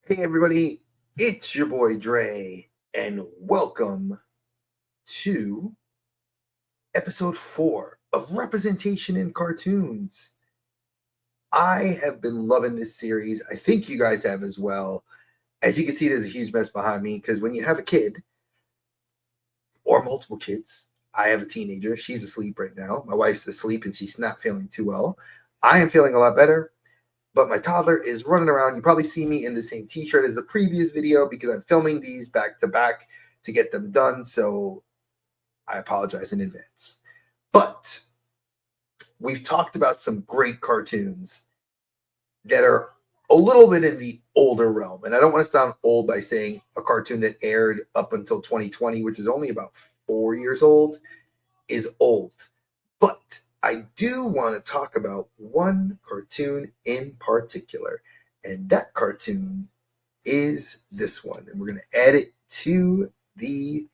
Hey everybody, it's your boy Dre, and welcome to episode 4 of Representation in Cartoons. I have been loving this series. I think you guys have as well. As you can see, there's a huge mess behind me because when you have a kid or multiple kids, I have a teenager. She's asleep right now. My wife's asleep and she's not feeling too well. I am feeling a lot better. But my toddler is running around. You probably see me in the same t-shirt as the previous video because I'm filming these back to back to get them done. So I apologize in advance. But we've talked about some great cartoons that are a little bit in the older realm. And I don't want to sound old by saying a cartoon that aired up until 2020, which is only about 4 years old, is old. But I do want to talk about one cartoon in particular, and that cartoon is this one. And we're going to add it to the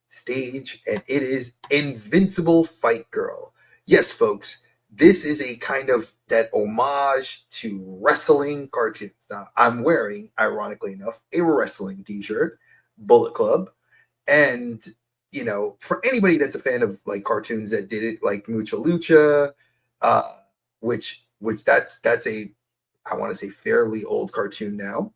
stage, and it is Invincible Fight Girl. Yes, folks, this is a kind of that homage to wrestling cartoons. Now, I'm wearing, ironically enough, a wrestling t-shirt, Bullet Club, and for anybody that's a fan of like cartoons that did it, like Mucha Lucha, which that's a, I want to say, fairly old cartoon now,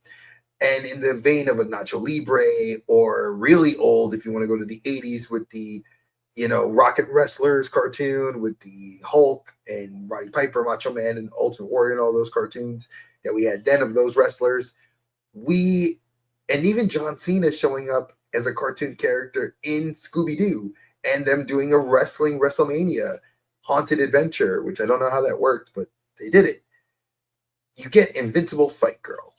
and in the vein of a Nacho Libre, or really old if you want to go to the 80s with the Rocket Wrestlers cartoon with the Hulk and Roddy Piper, Macho Man, and Ultimate Warrior, and all those cartoons that we had then of those wrestlers. And even John Cena showing up as a cartoon character in Scooby-Doo, and them doing a wrestling WrestleMania haunted adventure, which I don't know how that worked, but they did it. You get Invincible Fight Girl.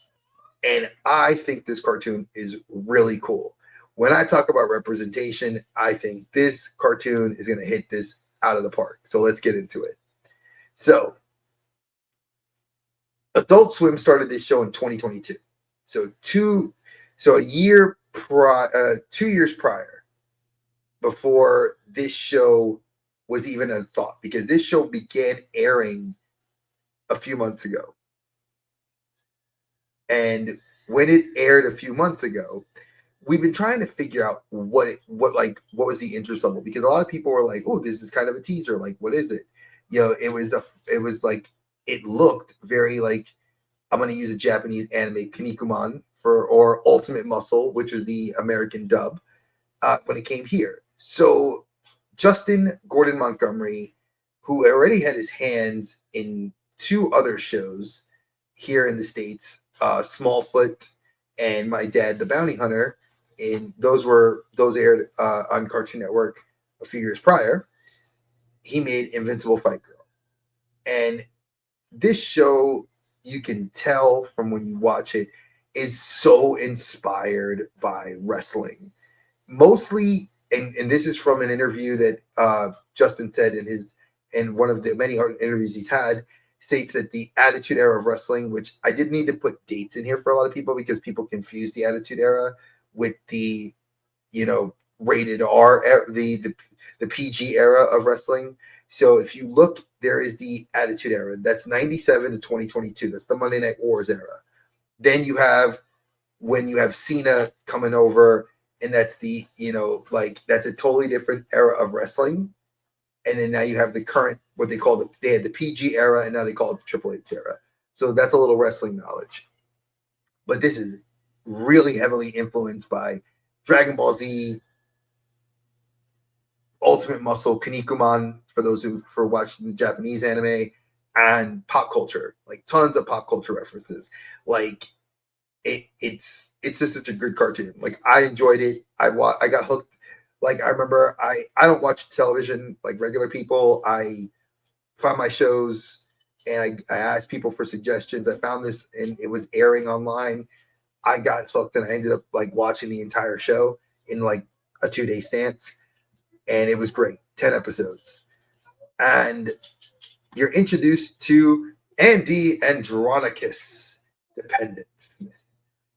And I think this cartoon is really cool. When I talk about representation, I think this cartoon is going to hit this out of the park. So let's get into it. So Adult Swim started this show in 2022. So 2 years prior, before this show was even a thought, because this show began airing a few months ago. And when it aired a few months ago, we've been trying to figure out what was the interest level, because a lot of people were like, "Oh, this is kind of a teaser. Like, what is it?" It was like, it looked very like, I'm going to use a Japanese anime, Kinnikuman, or Ultimate Muscle, which was the American dub, when it came here. So Justin Gordon Montgomery, who already had his hands in 2 other shows here in the States, Smallfoot and My Dad the Bounty Hunter, and those aired on Cartoon Network a few years prior. He made Invincible Fight Girl. And this show, you can tell from when you watch it, is so inspired by wrestling. Mostly, and this is from an interview that Justin said in one of the many interviews he's had, states that the Attitude Era of wrestling, which I did need to put dates in here for a lot of people because people confuse the Attitude Era with the rated R, the PG era of wrestling. So if you look, there is the Attitude Era. That's 97 to 2022. That's the Monday Night Wars era. Then you have when you have Cena coming over, and that's the, that's a totally different era of wrestling. And then now you have the current, what they had the PG era, and now they call it the Triple H era. So that's a little wrestling knowledge. But this is really heavily influenced by Dragon Ball Z, Ultimate Muscle, Kinnikuman, for those who watching the Japanese anime, and pop culture, like tons of pop culture references. Like it's just such a good cartoon. Like, I enjoyed it. I got hooked. Like, I remember I don't watch television like regular people. I find my shows and I asked people for suggestions. I found this and it was airing online. I got hooked and I ended up like watching the entire show in like a 2-day stance. And it was great. 10 episodes. And you're introduced to Andy Andronicus, dependent.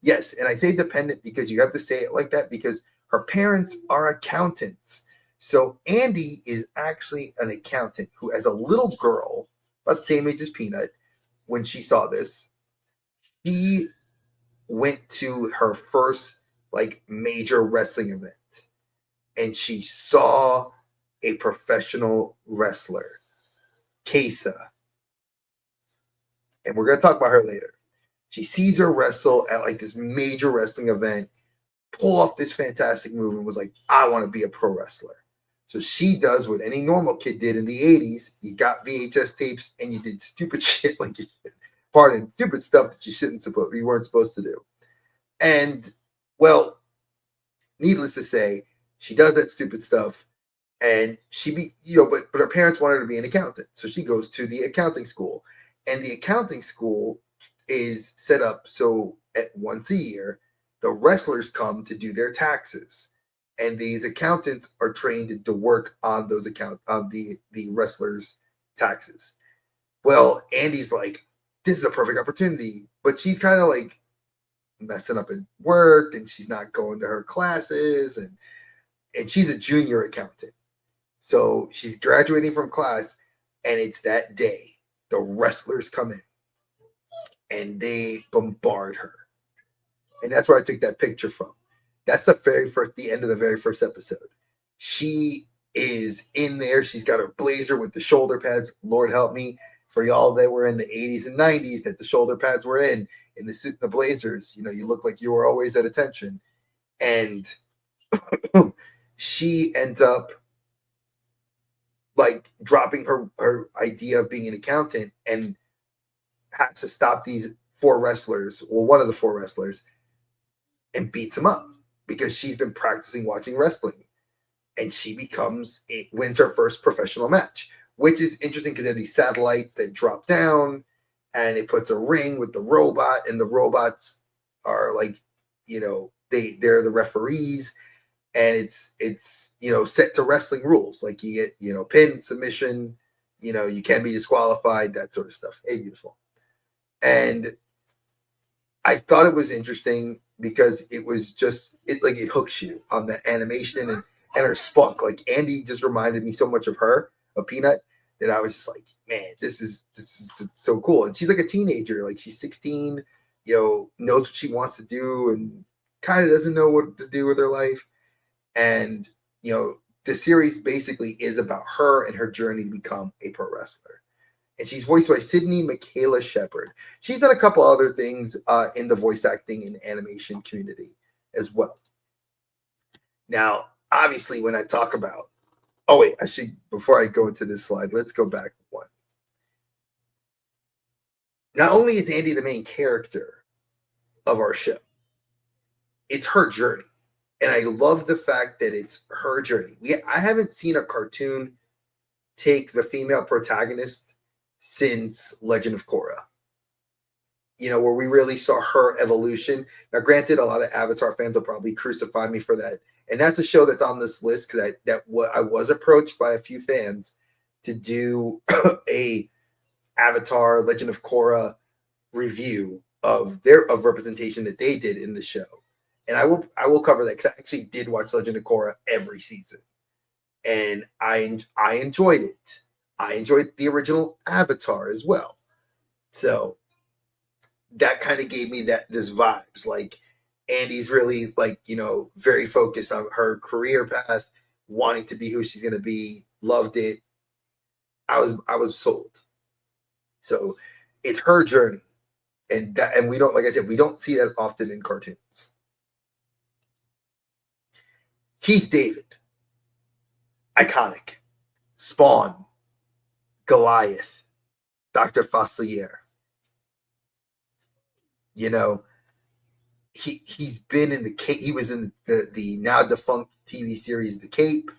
Yes, and I say dependent because you have to say it like that because her parents are accountants. So Andy is actually an accountant who has a little girl, about the same age as Peanut, when she saw this. She went to her first like major wrestling event, and she saw a professional wrestler, Kesa, and we're gonna talk about her later. She sees her wrestle at like this major wrestling event, pull off this fantastic move, and was like, I want to be a pro wrestler. So she does what any normal kid did in the 80s. You got VHS tapes and you did stupid shit like pardon, stupid stuff that you weren't supposed to do. And well, needless to say, she does that stupid stuff, and but her parents wanted her to be an accountant, so she goes to the accounting school, and the accounting school is set up so at once a year the wrestlers come to do their taxes, and these accountants are trained to work on those the wrestlers taxes. Well, Andy's like, this is a perfect opportunity, but she's kind of like messing up at work, and she's not going to her classes, and she's a junior accountant, so she's graduating from class, and it's that day the wrestlers come in and they bombard her, and that's where I took that picture from. That's the end of the very first episode. She is in there. She's got her blazer with the shoulder pads. Lord help me for y'all that were in the 80s and 90s that the shoulder pads were in the suit and the blazers. You know, you look like you were always at attention. And she ends up like dropping her idea of being an accountant and has to stop these four wrestlers, well, one of the four wrestlers, and beats him up because she's been practicing watching wrestling. And she wins her first professional match, which is interesting because they have these satellites that drop down, and it puts a ring with the robot, and the robots are like, they're the referees, and it's set to wrestling rules, like you get pin, submission, you can be disqualified, that sort of stuff. Hey, beautiful. And I thought it was interesting because it hooks you on the animation and her spunk. Like Andy just reminded me so much of her, of Peanut, that I was just like, man, this is so cool. And she's like a teenager, like she's 16, knows what she wants to do and kind of doesn't know what to do with her life. And the series basically is about her and her journey to become a pro wrestler. And she's voiced by Sydney Michaela Shepherd. She's done a couple other things in the voice acting and animation community as well. Now, obviously, when I talk about, before I go into this slide, let's go back one. Not only is Andy the main character of our show, it's her journey. And I love the fact that it's her journey. I haven't seen a cartoon take the female protagonist since Legend of Korra, where we really saw her evolution. Now, granted, a lot of Avatar fans will probably crucify me for that. And that's a show that's on this list because I was approached by a few fans to do a Avatar Legend of Korra review of representation that they did in the show. And I will cover that because I actually did watch Legend of Korra every season, and I enjoyed it. I enjoyed the original Avatar as well. So that kind of gave me this vibes. Like Andy's really very focused on her career path, wanting to be who she's gonna be. Loved it. I was sold. So it's her journey, and we don't, like I said, we don't see that often in cartoons. Keith David, iconic. Spawn, Goliath, Dr. Facilier. He's been in the Cape. He was in the now defunct TV series The Cape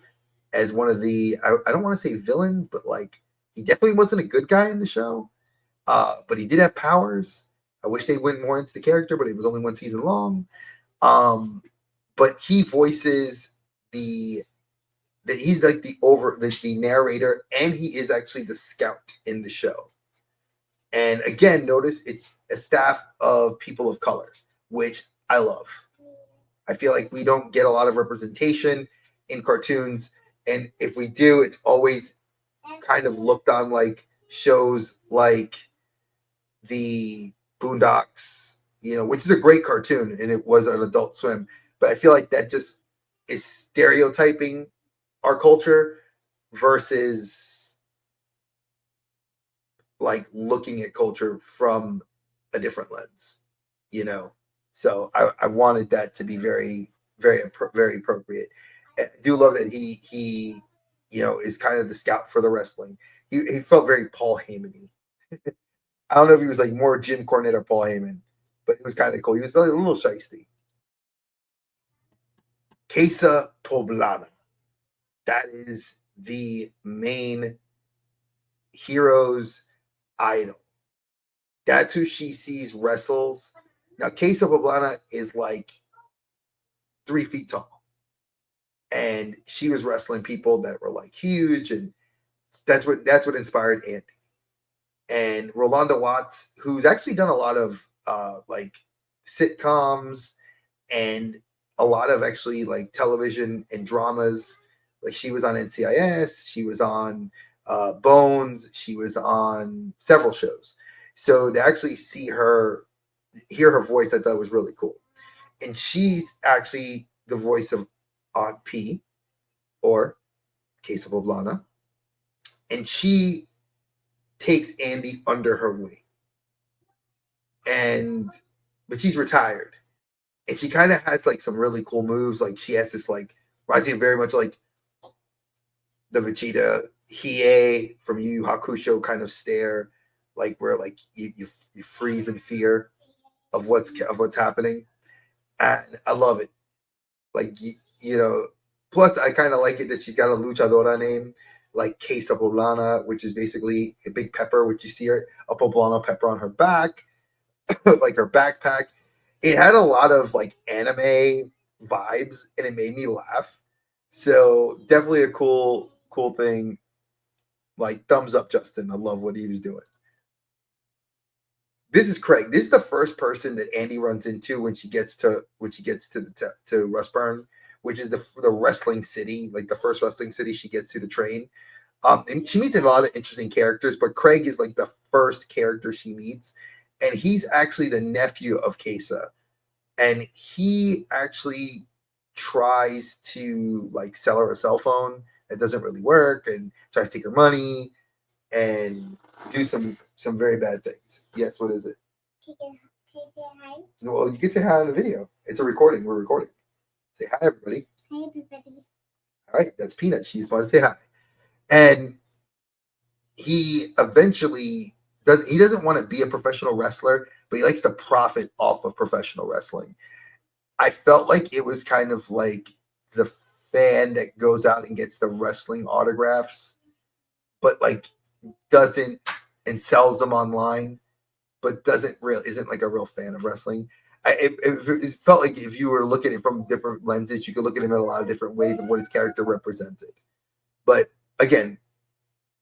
as one of the, I don't want to say villains, but like he definitely wasn't a good guy in the show. But he did have powers. I wish they went more into the character, but it was only one season long. But he voices he's like the narrator, and he is actually the scout in the show. And again, notice it's a staff of people of color, which I love. I feel like we don't get a lot of representation in cartoons, and if we do, it's always kind of looked on like shows like the Boondocks which is a great cartoon, and it was an Adult Swim. But I feel like that just is stereotyping our culture versus like looking at culture from a different lens, So I wanted that to be very, very, very appropriate. And I do love that he is kind of the scout for the wrestling. He felt very Paul Heyman-y. I don't know if he was like more Jim Cornette or Paul Heyman, but it was kind of cool. He was a little shisty. Queso Poblana. That is the main hero's idol. That's who she sees wrestles. Now, Queso Poblana is like 3 feet tall. And she was wrestling people that were like huge, and that's what inspired Andy. And Rolanda Watts, who's actually done a lot of like sitcoms and a lot of actually like television and dramas. Like she was on NCIS, she was on Bones, she was on several shows. So to actually hear her voice, I thought was really cool. And she's actually the voice of Aunt P, or Queso Poblana. And she takes Andy under her wing. But she's retired. And she kind of has like some really cool moves. Like she has this like, reminds me very much like the Vegeta Hiei from Yu Yu Hakusho kind of stare, like where like you freeze in fear of what's happening. And I love it. Like, plus I kind of like it that she's got a luchadora name, like Queso Poblana, which is basically a big pepper, which you see a poblano pepper on her back, like her backpack. It had a lot of like anime vibes, and it made me laugh. So definitely a cool thing. Like thumbs up, Justin. I love what he was doing. This is Craig. This is the first person that Andy runs into when she gets to Rustburn, which is the wrestling city, like the first wrestling city she gets to train. And she meets a lot of interesting characters, but Craig is like the first character she meets, and he's actually the nephew of Queso, and he actually tries to like sell her a cell phone. It doesn't really work, and tries to take her money and do some very bad things. Yes, what is it? Can you say hi? Well, you can say hi on the video. It's a recording. We're recording. Say hi, everybody. Hi, everybody. All right, that's Peanut. She's about to say hi. And he eventually doesn't want to be a professional wrestler, but he likes to profit off of professional wrestling. I felt like it was kind of like the fan that goes out and gets the wrestling autographs, but like doesn't and sells them online, but isn't like a real fan of wrestling. It felt like if you were looking at it from different lenses, you could look at him in a lot of different ways of what his character represented. But again,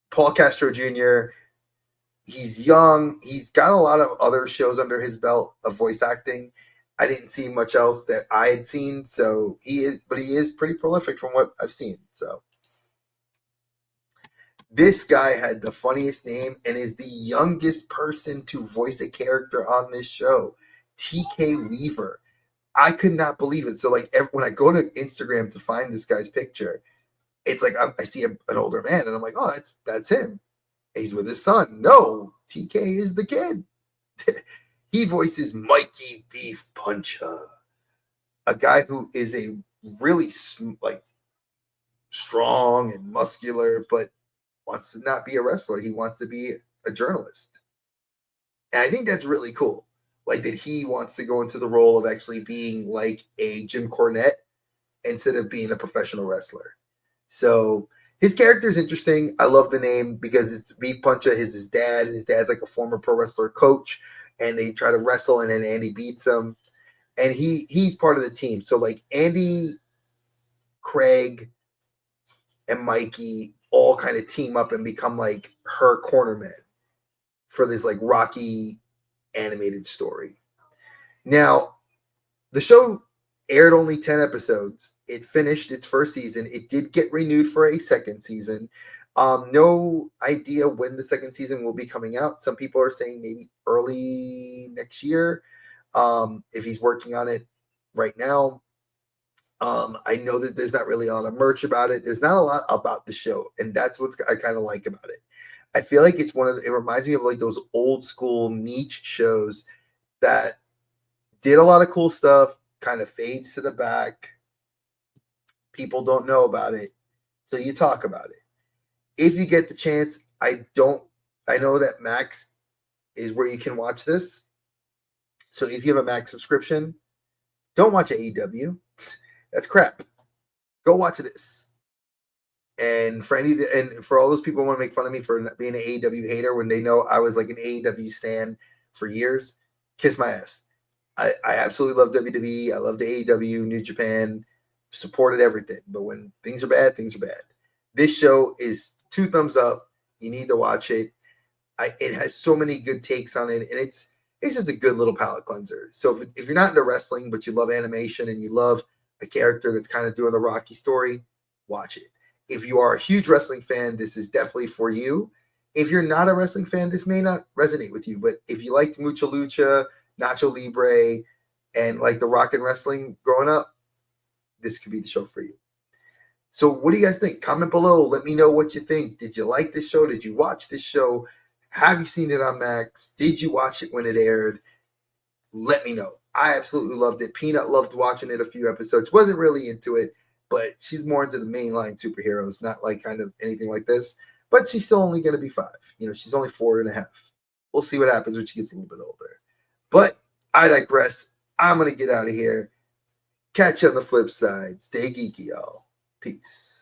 Paul Castro Jr., he's young. He's got a lot of other shows under his belt of voice acting. I didn't see much else that I had seen, so he is pretty prolific from what I've seen. So this guy had the funniest name and is the youngest person to voice a character on this show, TK Weaver. I could not believe it. So like when I go to Instagram to find this guy's picture, it's like I see an older man, and I'm like, oh, that's him. He's with his son. No, TK is the kid. He voices Mikey Beef Puncher, a guy who is a really like strong and muscular, but wants to not be a wrestler. He wants to be a journalist. And I think that's really cool. Like that he wants to go into the role of actually being like a Jim Cornette instead of being a professional wrestler. So his character is interesting. I love the name because it's Beef Puncher is his dad, and his dad's like a former pro wrestler coach, and they try to wrestle, and then Andy beats him. And he's part of the team. So like Andy, Craig, and Mikey all kind of team up and become like her cornermen for this like Rocky animated story. Now, the show aired only 10 episodes. It finished its first season. It did get renewed for a second season. No idea when the second season will be coming out. Some people are saying maybe early next year. if he's working on it right now. I know that there's not really a lot of merch about it. There's not a lot about the show, and that's what I kind of like about it. I feel like it's it reminds me of like those old school niche shows that did a lot of cool stuff, kind of fades to the back. People don't know about it, so you talk about it. If you get the chance, I know that Max is where you can watch this. So if you have a Max subscription, don't watch AEW. That's crap. Go watch this. And for all those people who want to make fun of me for being an AEW hater when they know I was like an AEW stan for years, kiss my ass. I absolutely love WWE. I love the AEW, New Japan, supported everything. But when things are bad, things are bad. This show is 2 thumbs up. You need to watch it. It has so many good takes on it, and it's just a good little palate cleanser. So if you're not into wrestling, but you love animation and you love a character that's kind of doing the Rocky story, watch it. If you are a huge wrestling fan, this is definitely for you. If you're not a wrestling fan, this may not resonate with you. But if you liked Mucha Lucha, Nacho Libre, and like the Rock and Wrestling growing up, this could be the show for you. So what do you guys think? Comment below. Let me know what you think. Did you like this show? Did you watch this show? Have you seen it on Max? Did you watch it when it aired? Let me know. I absolutely loved it. Peanut loved watching it a few episodes. Wasn't really into it, but she's more into the mainline superheroes, not like kind of anything like this. But she's still only going to be 5. She's only 4.5. We'll see what happens when she gets a little bit older. But I digress. I'm going to get out of here. Catch you on the flip side. Stay geeky, y'all. Peace.